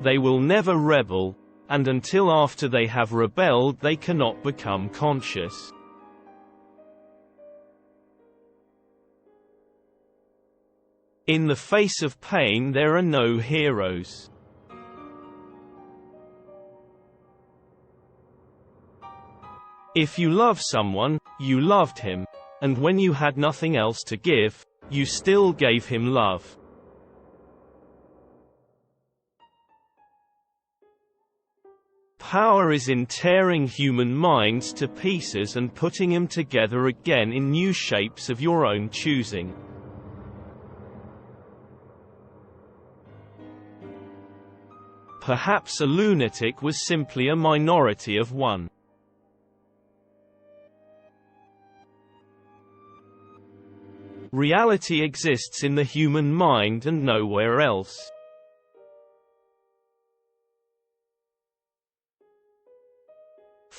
They will never rebel, and until after they have rebelled they cannot become conscious. In the face of pain there are no heroes. If you love someone, you loved him, and when you had nothing else to give, you still gave him love. Power is in tearing human minds to pieces and putting them together again in new shapes of your own choosing. Perhaps a lunatic was simply a minority of one. Reality exists in the human mind and nowhere else.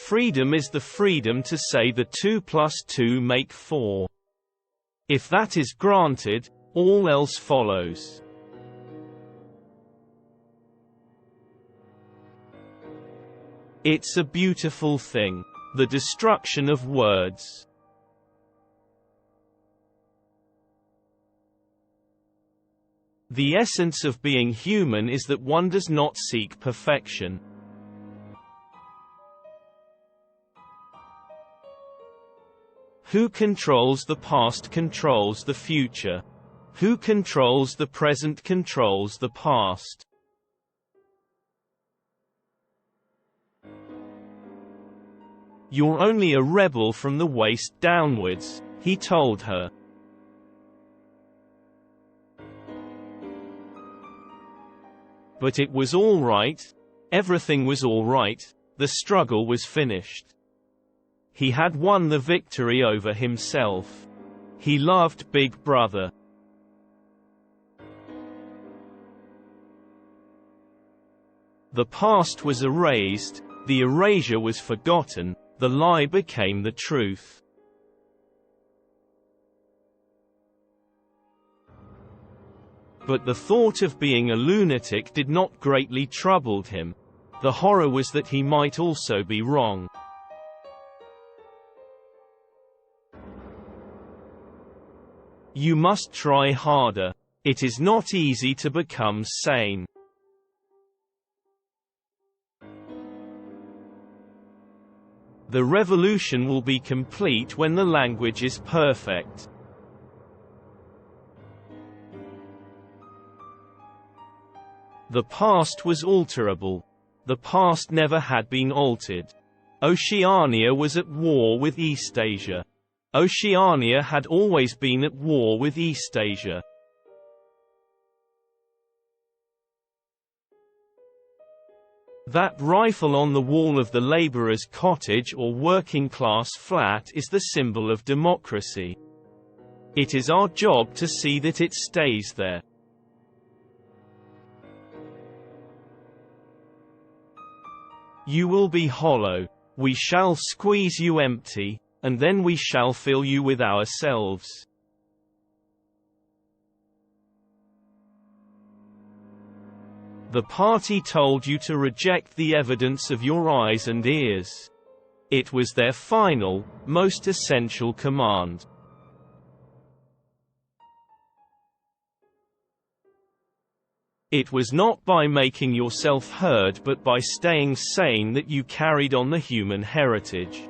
Freedom is the freedom to say that 2 plus 2 make 4. If that is granted, all else follows. It's a beautiful thing, the destruction of words. The essence of being human is that one does not seek perfection. Who controls the past controls the future. Who controls the present controls the past. You're only a rebel from the waist downwards, he told her. But it was all right. Everything was all right. The struggle was finished. He had won the victory over himself. He loved Big Brother. The past was erased, the erasure was forgotten, the lie became the truth. But the thought of being a lunatic did not greatly trouble him. The horror was that he might also be wrong. You must try harder. It is not easy to become sane. The revolution will be complete when the language is perfect. The past was alterable. The past never had been altered. Oceania was at war with Eastasia. Oceania had always been at war with Eastasia. That rifle on the wall of the laborer's cottage or working-class flat is the symbol of democracy. It is our job to see that it stays there. You will be hollow. We shall squeeze you empty, and then we shall fill you with ourselves. The party told you to reject the evidence of your eyes and ears. It was their final, most essential command. It was not by making yourself heard but by staying sane that you carried on the human heritage.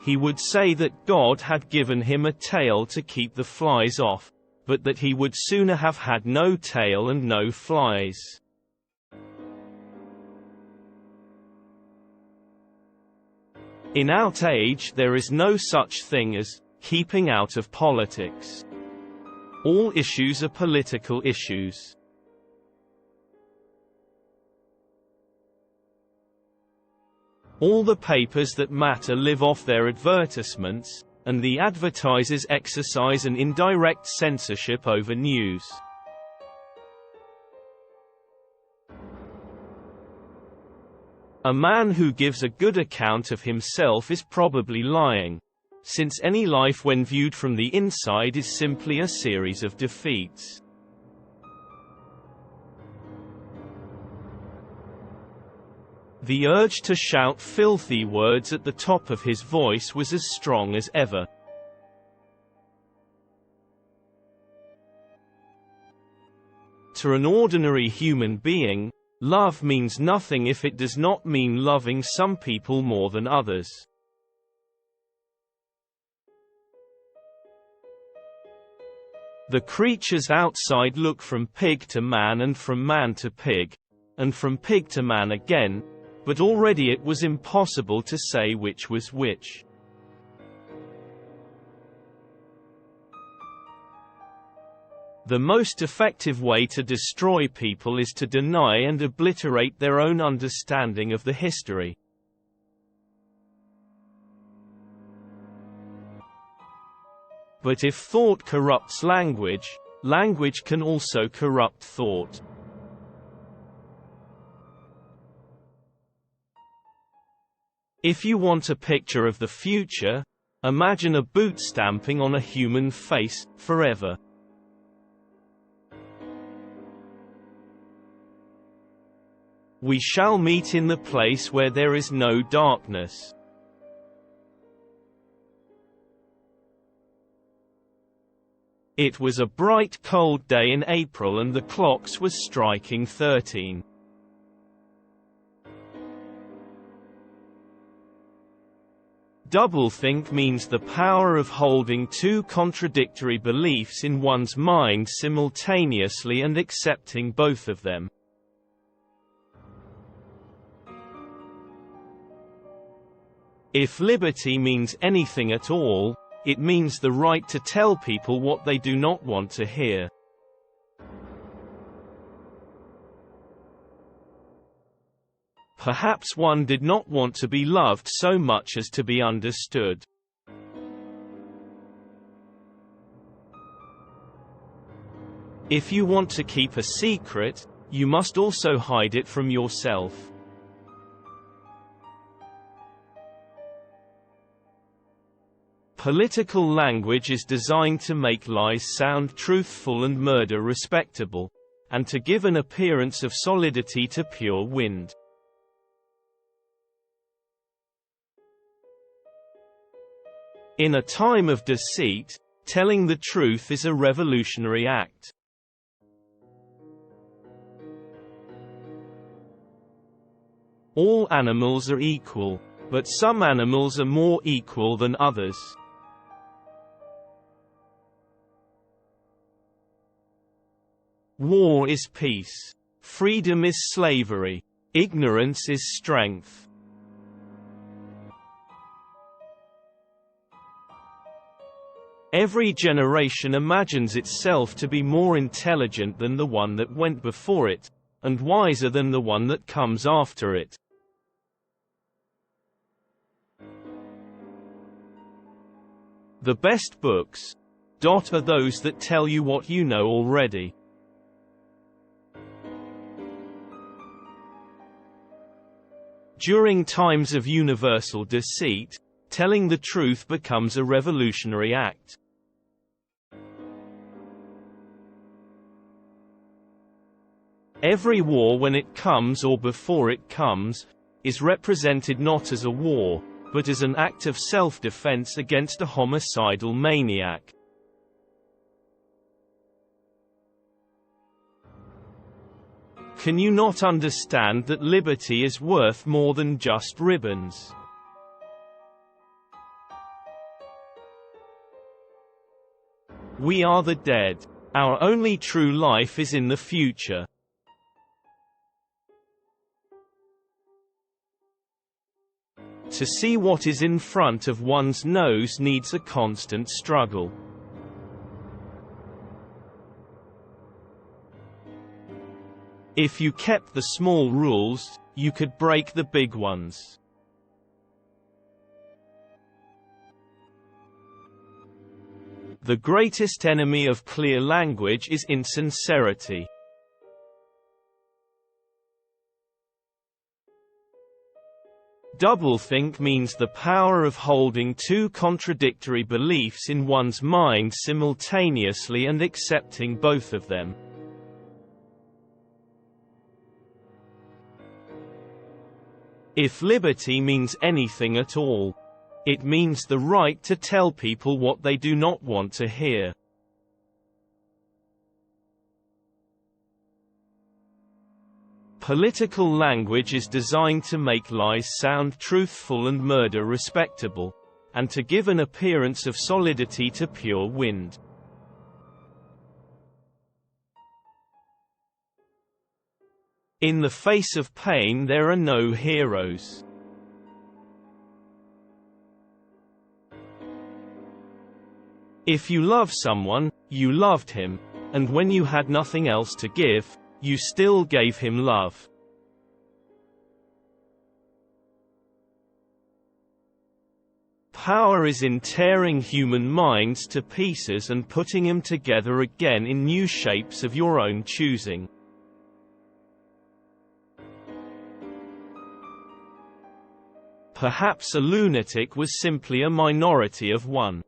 He would say that God had given him a tail to keep the flies off, but that he would sooner have had no tail and no flies. In our age there is no such thing as keeping out of politics. All issues are political issues. All the papers that matter live off their advertisements, and the advertisers exercise an indirect censorship over news. A man who gives a good account of himself is probably lying. since any life when viewed from the inside is simply a series of defeats. The urge to shout filthy words at the top of his voice was as strong as ever. To an ordinary human being, love means nothing if it does not mean loving some people more than others. The creatures outside look from pig to man and from man to pig, and from pig to man again, but already it was impossible to say which was which. The most effective way to destroy people is to deny and obliterate their own understanding of the history. But if thought corrupts language, language can also corrupt thought. If you want a picture of the future, imagine a boot stamping on a human face, forever. We shall meet in the place where there is no darkness. It was a bright cold day in April and the clocks were striking 13. Doublethink means the power of holding two contradictory beliefs in one's mind simultaneously and accepting both of them. If liberty means anything at all, it means the right to tell people what they do not want to hear. Perhaps one did not want to be loved so much as to be understood. If you want to keep a secret, you must also hide it from yourself. Political language is designed to make lies sound truthful and murder respectable, and to give an appearance of solidity to pure wind. In a time of deceit, telling the truth is a revolutionary act. All animals are equal, but some animals are more equal than others. War is peace. Freedom is slavery. Ignorance is strength. Every generation imagines itself to be more intelligent than the one that went before it, and wiser than the one that comes after it. The best books are those that tell you what you know already. During times of universal deceit, telling the truth becomes a revolutionary act. Every war when it comes or before it comes, is represented not as a war, but as an act of self-defense against a homicidal maniac. Can you not understand that liberty is worth more than just ribbons? We are the dead. Our only true life is in the future. To see what is in front of one's nose needs a constant struggle. If you kept the small rules, you could break the big ones. The greatest enemy of clear language is insincerity. Doublethink means the power of holding two contradictory beliefs in one's mind simultaneously and accepting both of them. If liberty means anything at all, it means the right to tell people what they do not want to hear. Political language is designed to make lies sound truthful and murder respectable, and to give an appearance of solidity to pure wind. In the face of pain there are no heroes. If you love someone, you loved him, and when you had nothing else to give, you still gave him love. Power is in tearing human minds to pieces and putting them together again in new shapes of your own choosing. Perhaps a lunatic was simply a minority of one.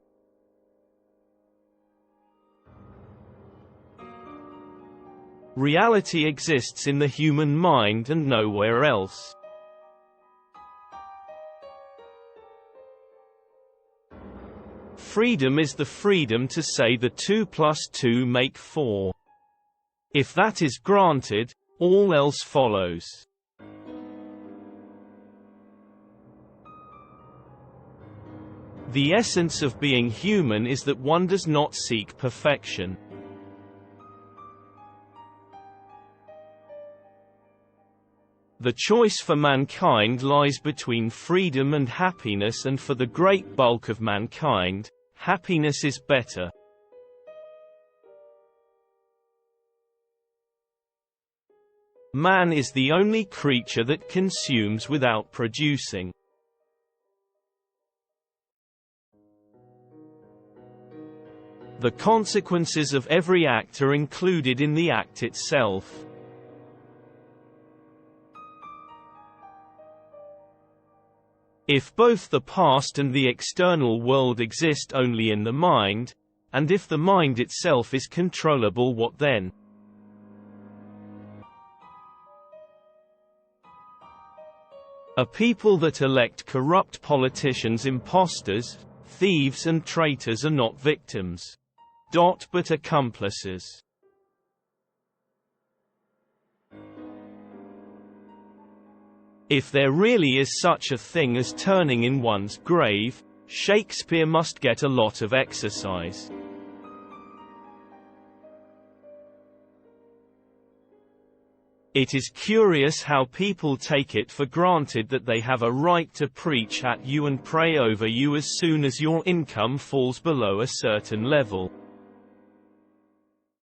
Reality exists in the human mind and nowhere else. Freedom is the freedom to say the 2 + 2 make 4. If that is granted, all else follows. The essence of being human is that one does not seek perfection. The choice for mankind lies between freedom and happiness, and for the great bulk of mankind, happiness is better. Man is the only creature that consumes without producing. The consequences of every act are included in the act itself. If both the past and the external world exist only in the mind, and if the mind itself is controllable, what then? A people that elect corrupt politicians impostors, thieves and traitors are not victims, but accomplices. If there really is such a thing as turning in one's grave, Shakespeare must get a lot of exercise. It is curious how people take it for granted that they have a right to preach at you and pray over you as soon as your income falls below a certain level.